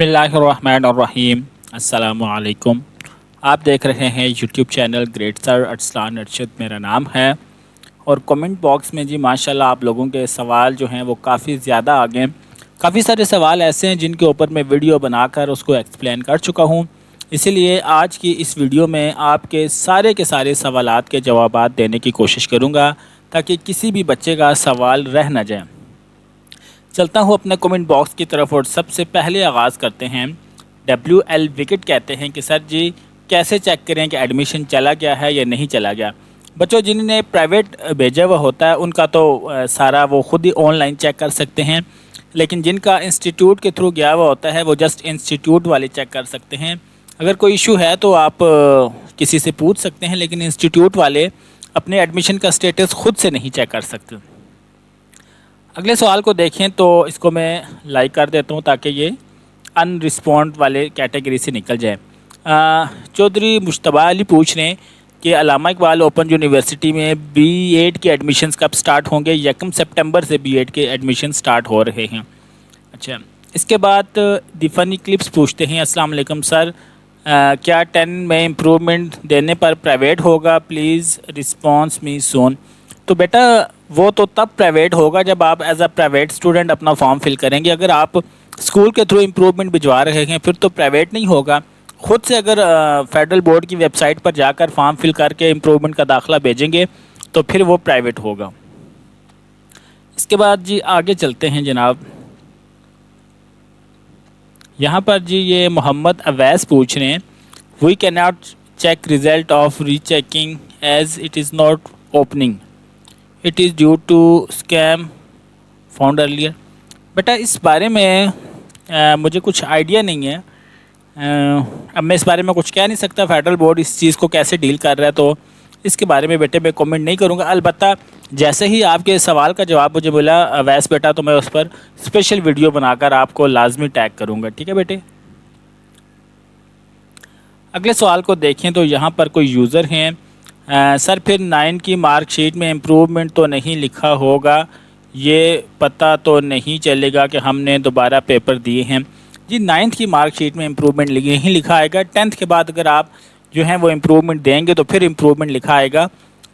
بسم اللہ الرحمن الرحیم۔ السلام علیکم۔ آپ دیکھ رہے ہیں یوٹیوب چینل گریٹ سر ارسلان ارشد، میرا نام ہے۔ اور کمنٹ باکس میں ماشاءاللہ آپ لوگوں کے سوال جو ہیں وہ کافی زیادہ آ گئے۔ کافی سارے سوال ایسے ہیں جن کے اوپر میں ویڈیو بنا کر اس کو ایکسپلین کر چکا ہوں، اسی لیے آج کی اس ویڈیو میں آپ کے سارے سوالات کے جوابات دینے کی کوشش کروں گا تاکہ کسی بھی بچے کا سوال رہ نہ جائے۔ چلتا ہوں اپنے کمنٹ باکس کی طرف اور سب سے پہلے آغاز کرتے ہیں۔ WL وکٹ کہتے ہیں کہ سر جی کیسے چیک کریں کہ ایڈمیشن چلا گیا ہے یا نہیں چلا گیا؟ بچوں جنہوں نے پرائیویٹ بھیجا ہوا ہوتا ہے ان کا تو سارا وہ خود ہی آن لائن چیک کر سکتے ہیں، لیکن جن کا انسٹیٹیوٹ کے تھرو گیا ہوا ہوتا ہے وہ جسٹ انسٹیٹیوٹ والے چیک کر سکتے ہیں۔ اگر کوئی ایشو ہے تو آپ کسی سے پوچھ سکتے ہیں، لیکن انسٹیٹیوٹ والے اپنے ایڈمیشن کا سٹیٹس خود سے نہیں چیک کر سکتے۔ اگلے سوال کو دیکھیں تو اس کو میں لائک کر دیتا ہوں تاکہ یہ ان رسپونڈ والے کیٹیگری سے نکل جائے۔ چودھری مشتبہ علی پوچھ رہے ہیں کہ علامہ اقبال اوپن یونیورسٹی میں B.Ed کے ایڈمیشنز کب سٹارٹ ہوں گے؟ 1 سپٹمبر سے B.Ed کے ایڈمیشن سٹارٹ ہو رہے ہیں۔ اچھا، اس کے بعد دی فنی کلپس پوچھتے ہیں، السلام علیکم سر، کیا 10 میں امپرومنٹ دینے پر پرائیویٹ ہوگا؟ پلیز رسپانس می سون۔ تو بیٹا وہ تو تب پرائیویٹ ہوگا جب آپ ایز اے پرائیویٹ اسٹوڈنٹ اپنا فارم فل کریں گے۔ اگر آپ اسکول کے تھرو امپرومنٹ بھجوا رہے ہیں پھر تو پرائیویٹ نہیں ہوگا۔ خود سے اگر فیڈرل بورڈ کی ویب سائٹ پر جا کر فارم فل کر کے امپرومنٹ کا داخلہ بھیجیں گے تو پھر وہ پرائیویٹ ہوگا۔ اس کے بعد آگے چلتے ہیں جناب۔ یہاں پر یہ محمد اویس پوچھ رہے ہیں، we can not check result of rechecking as it is not opening, it is due to scheme found earlier. بیٹا اس بارے میں مجھے کچھ آئیڈیا نہیں ہے، اب میں اس بارے میں کچھ کہہ نہیں سکتا فیڈرل بورڈ اس چیز کو کیسے ڈیل کر رہا ہے، تو اس کے بارے میں بیٹے میں کمنٹ نہیں کروں گا۔ البتہ جیسے ہی آپ کے سوال کا جواب مجھے ملا اویس بیٹا تو میں اس پر اسپیشل ویڈیو بنا کر آپ کو لازمی ٹیگ کروں گا، ٹھیک ہے بیٹے۔ اگلے سوال کو دیکھیں تو یہاں پر کوئی یوزر ہیں، سر پھر 9 کی مارک شیٹ میں امپروومنٹ تو نہیں لکھا ہوگا، یہ پتہ تو نہیں چلے گا کہ ہم نے دوبارہ پیپر دیے ہیں؟ 9th کی مارک شیٹ میں امپروومنٹ نہیں لکھا آئے گا۔ 10th کے بعد اگر آپ جو ہیں وہ امپروومنٹ دیں گے تو پھر امپروومنٹ لکھا آئے گا۔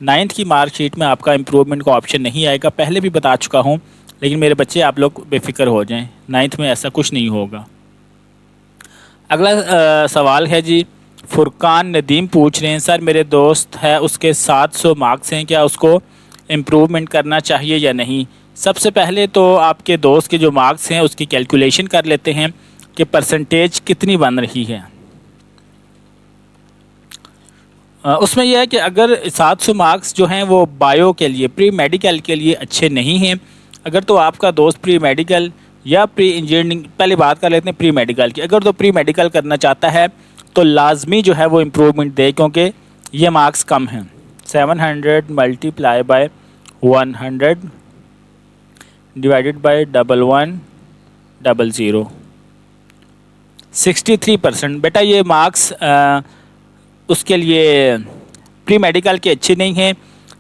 9th کی مارک شیٹ میں آپ کا امپروومنٹ کا آپشن نہیں آئے گا، پہلے بھی بتا چکا ہوں، لیکن میرے بچے آپ لوگ بے فکر ہو جائیں، 9th میں ایسا کچھ نہیں ہوگا۔ اگلا سوال ہے فرقان ندیم پوچھ رہے ہیں، سر میرے دوست ہے اس کے 700 مارکس ہیں، کیا اس کو امپروومنٹ کرنا چاہیے یا نہیں؟ سب سے پہلے تو آپ کے دوست کے جو مارکس ہیں اس کی کیلکولیشن کر لیتے ہیں کہ پرسنٹیج کتنی بن رہی ہے۔ اس میں یہ ہے کہ اگر 700 مارکس جو ہیں وہ بایو کے لیے پری میڈیکل کے لیے اچھے نہیں ہیں، اگر تو آپ کا دوست پری میڈیکل یا پری انجینئرنگ، پہلے بات کر لیتے ہیں پری میڈیکل کی، اگر تو پری میڈیکل کرنا چاہتا ہے تو لازمی جو ہے وہ امپروومنٹ دے، کیونکہ یہ مارکس کم ہیں۔ 700 ملٹیپلائی بائی 100 ڈیوائڈڈ بائی 1100 63%۔ بیٹا یہ مارکس اس کے لیے پری میڈیکل کے اچھے نہیں ہیں۔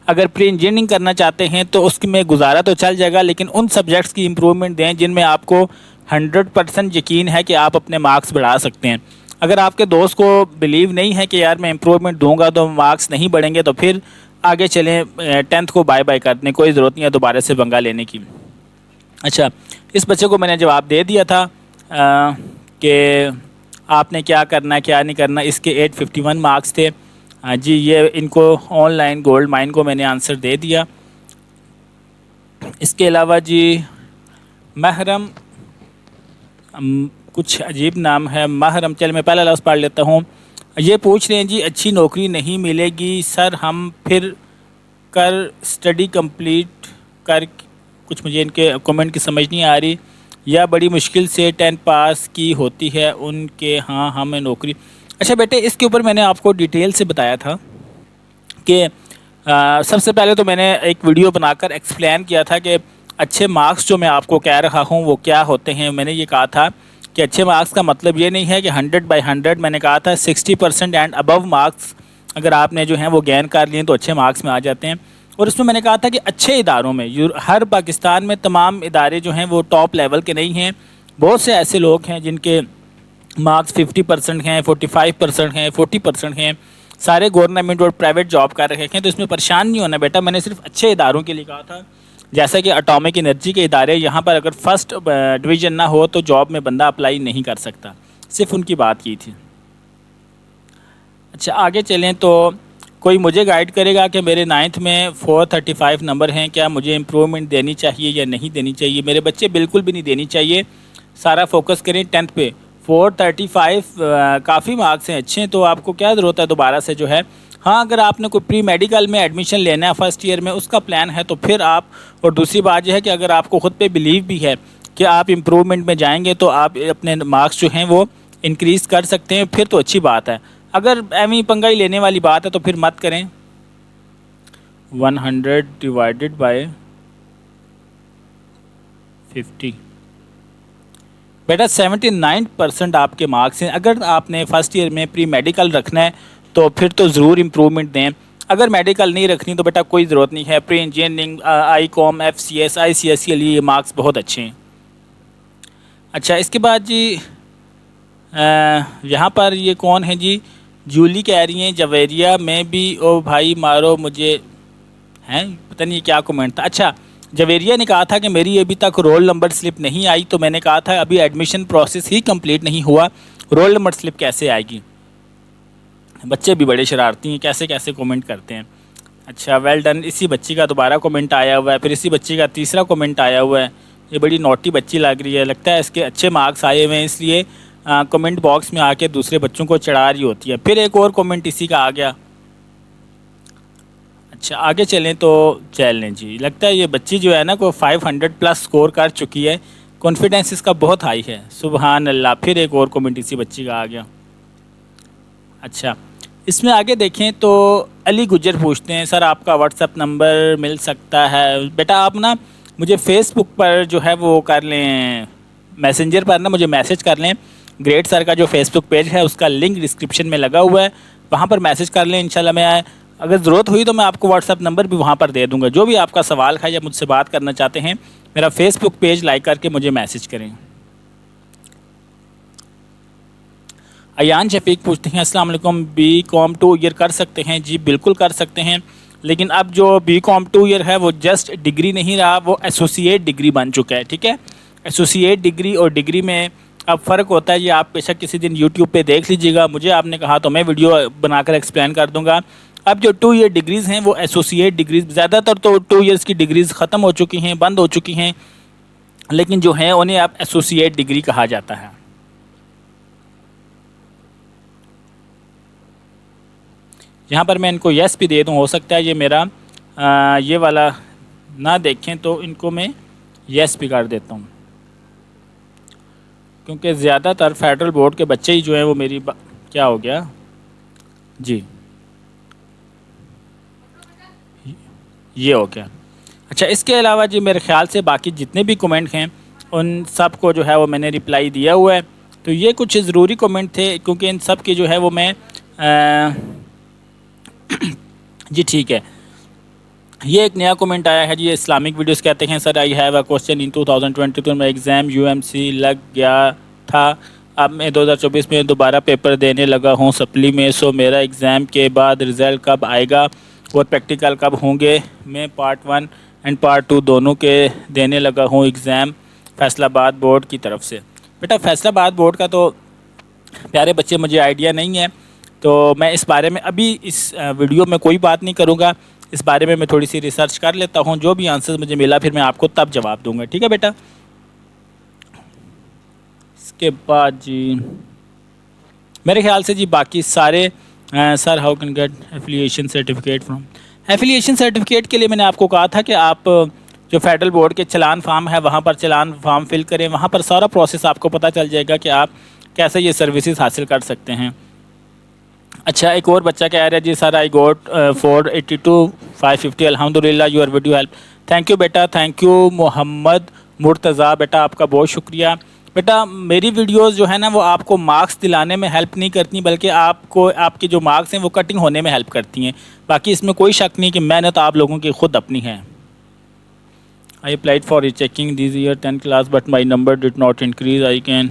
اگر پری انجینئرنگ کرنا چاہتے ہیں تو اس میں گزارا تو چل جائے گا، لیکن ان سبجیکٹس کی امپروومنٹ دیں جن میں آپ کو 100% یقین ہے کہ آپ اپنے مارکس بڑھا سکتے ہیں۔ اگر آپ کے دوست کو بلیو نہیں ہے کہ یار میں امپروومنٹ دوں گا تو مارکس نہیں بڑھیں گے، تو پھر آگے چلیں، 10th کو بائی بائی کرنے کوئی ضرورت نہیں ہے دوبارہ سے بنگا لینے کی۔ اچھا، اس بچے کو میں نے جواب دے دیا تھا کہ آپ نے کیا کرنا ہے کیا نہیں کرنا، اس کے 851 مارکس تھے۔ یہ ان کو آن لائن گولڈ مائن کو میں نے آنسر دے دیا۔ اس کے علاوہ محرم، کچھ عجیب نام ہے محرم، چل میں پہلا لفظ پڑھ لیتا ہوں۔ یہ پوچھ رہے ہیں اچھی نوکری نہیں ملے گی سر، ہم پھر کر اسٹڈی کمپلیٹ کر، کچھ مجھے ان کے کمنٹ کی سمجھ نہیں آ رہی، یا بڑی مشکل سے 10 پاس کی ہوتی ہے ان کے ہاں ہمیں نوکری۔ اچھا بیٹے اس کے اوپر میں نے آپ کو ڈیٹیل سے بتایا تھا کہ سب سے پہلے تو میں نے ایک ویڈیو بنا کر ایکسپلین کیا تھا کہ اچھے مارکس جو میں آپ کو کہہ رہا ہوں وہ کیا ہوتے ہیں۔ میں نے یہ کہا تھا کہ اچھے مارکس کا مطلب یہ نہیں ہے کہ 100/100، میں نے کہا تھا 60% اینڈ ابو مارکس اگر آپ نے جو ہیں وہ گین کر لیے تو اچھے مارکس میں آ جاتے ہیں۔ اور اس میں نے کہا تھا کہ اچھے اداروں میں، ہر پاکستان میں تمام ادارے جو ہیں وہ ٹاپ لیول کے نہیں ہیں، بہت سے ایسے لوگ ہیں جن کے مارکس 50% ہیں، 45% ہیں، 40% ہیں، سارے گورنمنٹ اور پرائیویٹ جاب کر رہے ہیں، تو اس میں پریشان نہیں ہونا بیٹا. میں نے صرف اچھے اداروں کے لیے کہا تھا، جیسا کہ اٹامک انرجی کے ادارے. یہاں پر اگر فرسٹ ڈویژن نہ ہو تو جاب میں بندہ اپلائی نہیں کر سکتا، صرف ان کی بات کی تھی. اچھا آگے چلیں تو کوئی مجھے گائیڈ کرے گا کہ میرے 9th میں 435 نمبر ہیں، کیا مجھے امپرومنٹ دینی چاہیے یا نہیں دینی چاہیے؟ میرے بچے بالکل بھی نہیں دینی چاہیے، سارا فوکس کریں 10th پہ. 435 کافی مارکس ہیں، اچھے ہیں، تو آپ کو کیا ضرورت ہے دوبارہ سے جو ہے. ہاں اگر آپ نے کوئی پری میڈیکل میں ایڈمیشن لینا ہے فرسٹ ایئر میں، اس کا پلان ہے تو پھر آپ، اور دوسری بات یہ ہے کہ اگر آپ کو خود پہ بلیو بھی ہے کہ آپ امپرومنٹ میں جائیں گے تو آپ اپنے مارکس جو ہیں وہ انکریز کر سکتے ہیں، پھر تو اچھی بات ہے. اگر ایویں پنگا ہی لینے والی بات ہے تو پھر مت کریں. 100 ڈیوائڈیڈ بائی 50 بیٹا 79% آپ کے مارکس ہیں. اگر آپ نے فرسٹ ایئر میں پری میڈیکل رکھنا ہے تو پھر تو ضرور امپرومنٹ دیں. اگر میڈیکل نہیں رکھنی تو بیٹا کوئی ضرورت نہیں ہے. پری انجینئرنگ، آئی کام، ایف سی ایس، آئی سی ایس کے لیے یہ مارکس بہت اچھے ہیں. اچھا اس کے بعد جی یہاں پر یہ کون ہے جی؟ جولی کہہ رہی ہیں جویریہ میں بھی او بھائی مارو مجھے، ہیں پتہ نہیں کیا کومنٹ تھا. اچھا جویریہ نے کہا تھا کہ میری ابھی تک رول نمبر سلپ نہیں آئی، تو میں نے کہا تھا ابھی ایڈمیشن پروسیس ہی کمپلیٹ نہیں ہوا، رول نمبر سلپ کیسے آئے گی؟ بچے بھی بڑے شرارتی ہیں، کیسے کیسے کومنٹ کرتے ہیں. اچھا ویل ڈن. اسی بچی کا دوبارہ کومنٹ آیا ہوا ہے، پھر اسی بچی کا تیسرا کومنٹ آیا ہوا ہے. یہ بڑی نوٹی بچی لگ رہی ہے، لگتا ہے اس کے اچھے مارکس آئے ہوئے ہیں اس لیے کمنٹ باکس میں آ کے دوسرے بچوں کو چڑھا رہی ہوتی ہے. پھر ایک اور کومنٹ اسی کا آ گیا. اچھا آگے چلیں تو چل لیں جی. لگتا ہے یہ بچی جو ہے نا کو 500 پلس سکور کر چکی ہے، کانفیڈنس اس کا بہت ہائی ہے. سبحان اللہ. پھر ایک اور کومنٹ اسی بچی کا آ گیا. اچھا اس میں آگے دیکھیں تو علی گجر پوچھتے ہیں سر آپ کا واٹس ایپ نمبر مل سکتا ہے؟ بیٹا آپ نا مجھے فیس بک پر جو ہے وہ کر لیں، میسنجر پر نا مجھے میسج کر لیں. گریٹ سر کا جو فیس بک پیج ہے اس کا لنک ڈسکرپشن میں لگا ہوا ہے، وہاں پر میسج کر لیں. انشاءاللہ میں اگر ضرورت ہوئی تو میں آپ کو واٹس ایپ نمبر بھی وہاں پر دے دوں گا. جو بھی آپ کا سوال ہے یا مجھ سے بات کرنا چاہتے ہیں، میرا فیس بک پیج لائک کر کے مجھے میسج کریں. ایان شفیق پوچھتے ہیں السلام علیکم، بی کام 2 ایئر کر سکتے ہیں؟ جی بالکل کر سکتے ہیں، لیکن اب جو بی کام 2 ایئر ہے وہ جسٹ ڈگری نہیں رہا، وہ ایسوسیٹ ڈگری بن چکا ہے. ٹھیک ہے، ایسوسیٹ ڈگری اور ڈگری میں اب فرق ہوتا ہے. یہ آپ بے شک کسی دن یوٹیوب پہ دیکھ لیجیے گا، مجھے آپ نے کہا تو میں ویڈیو بنا کر ایکسپلین کر دوں گا. اب جو 2 ایئر ڈگریز ہیں وہ ایسوسیٹ ڈگریز، زیادہ تر تو 2 ایئرس کی ڈگریز ختم ہو چکی ہیں، بند ہو چکی ہیں، لیکن جو ہیں انہیں اب ایسوسیٹ ڈگری کہا جاتا ہے. یہاں پر میں ان کو یس بھی دے دوں، ہو سکتا ہے یہ میرا یہ والا نہ دیکھیں تو ان کو میں یس بھی کر دیتا ہوں، کیونکہ زیادہ تر فیڈرل بورڈ کے بچے ہی جو ہیں وہ میری کیا ہو گیا جی یہ ہو گیا. اچھا اس کے علاوہ جی میرے خیال سے باقی جتنے بھی کومنٹ ہیں ان سب کو جو ہے وہ میں نے رپلائی دیا ہوا ہے. تو یہ کچھ ضروری کومنٹ تھے کیونکہ ان سب کی جو ہے وہ میں جی ٹھیک ہے. یہ ایک نیا کومنٹ آیا ہے جی، اسلامک ویڈیوز کہتے ہیں سر آئی ہیو اے کوسچن ان 2022 میں ایگزام یو ایم سی لگ گیا تھا، اب میں 2024 میں دوبارہ پیپر دینے لگا ہوں سپلی میں، سو میرا ایگزام کے بعد رزلٹ کب آئے گا اور پریکٹیکل کب ہوں گے؟ میں پارٹ 1 اینڈ پارٹ 2 دونوں کے دینے لگا ہوں ایگزام فیصل آباد بورڈ کی طرف سے. بیٹا فیصل آباد بورڈ کا تو پیارے بچے مجھے آئیڈیا نہیں ہے، تو میں اس بارے میں ابھی اس ویڈیو میں کوئی بات نہیں کروں گا. اس بارے میں تھوڑی سی ریسرچ کر لیتا ہوں، جو بھی آنسر مجھے ملا پھر میں آپ کو تب جواب دوں گا. ٹھیک ہے بیٹا. اس کے بعد جی میرے خیال سے جی باقی سارے sir how can get affiliation certificate from, affiliation certificate کے لیے میں نے آپ کو کہا تھا کہ آپ جو فیڈرل بورڈ کے چلان فارم ہے وہاں پر چلان فارم فل کریں، وہاں پر سارا پروسیس آپ کو پتہ چل جائے گا کہ آپ کیسے یہ سروسز حاصل کر سکتے ہیں. اچھا ایک اور بچہ کہہ رہا ہے جی سر آئی گوٹ 482 550 الحمد للہ your video help. Thank you بیٹا، تھینک یو محمد مرتضیٰ. بیٹا آپ کا بہت شکریہ. بیٹا میری ویڈیوز جو ہے نا وہ آپ کو مارکس دلانے میں ہیلپ نہیں کرتی، بلکہ آپ کو آپ کے جو مارکس ہیں وہ کٹنگ ہونے میں ہیلپ کرتی ہیں. باقی اس میں کوئی شک نہیں کہ محنت آپ لوگوں کی خود اپنی ہے. I applied for rechecking this year 10 class but my number did not increase. I can